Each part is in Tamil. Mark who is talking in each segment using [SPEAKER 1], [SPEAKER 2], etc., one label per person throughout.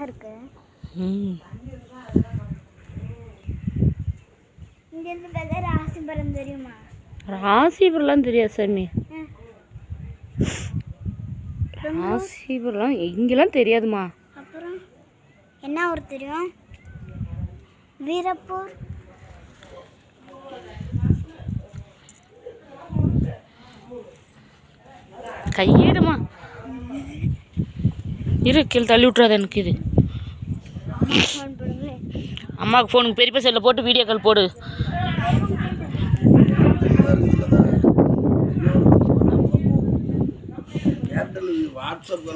[SPEAKER 1] அழகா இருக்கு. இங்க இருந்து பார்த்தா ராசிபுரம் தெரியுமா?
[SPEAKER 2] ராசிபுரம்லாம் தெரியாது சாமி. ராசிபுரம் இங்கெல்லாம் தெரியாதுமா.
[SPEAKER 1] அப்புறம் என்ன ஊர் தெரியும்? வீரப்பூர்.
[SPEAKER 2] கையேடுமா இரு, கீழே தள்ளி விட்றாது எனக்கு. இது அம்மாவுக்கு ஃபோனுக்கு பெரியப்பா செல்லில் போட்டு வீடியோ கால் போடு.
[SPEAKER 3] வாட்ஸ்அப்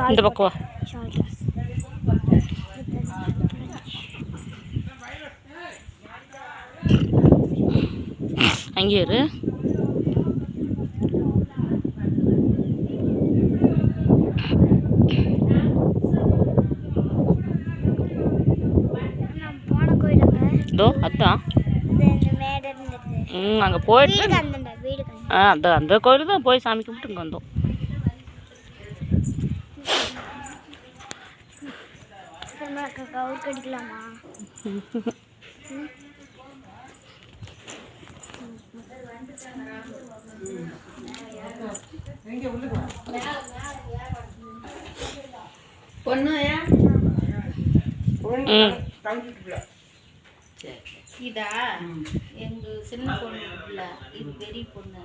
[SPEAKER 2] இந்த பக்கம் அங்கே இரு. இதோ அதான் அங்கே போயிட்டு அதான் அந்த கோயில் தான் போய் சாமி கும்பிட்டு இங்கே வந்தோம்.
[SPEAKER 1] கடிக்கலாமா?
[SPEAKER 4] இதா எங்க சின்ன பொண்ணு இல்ல, இது பெரிய பொண்ணு.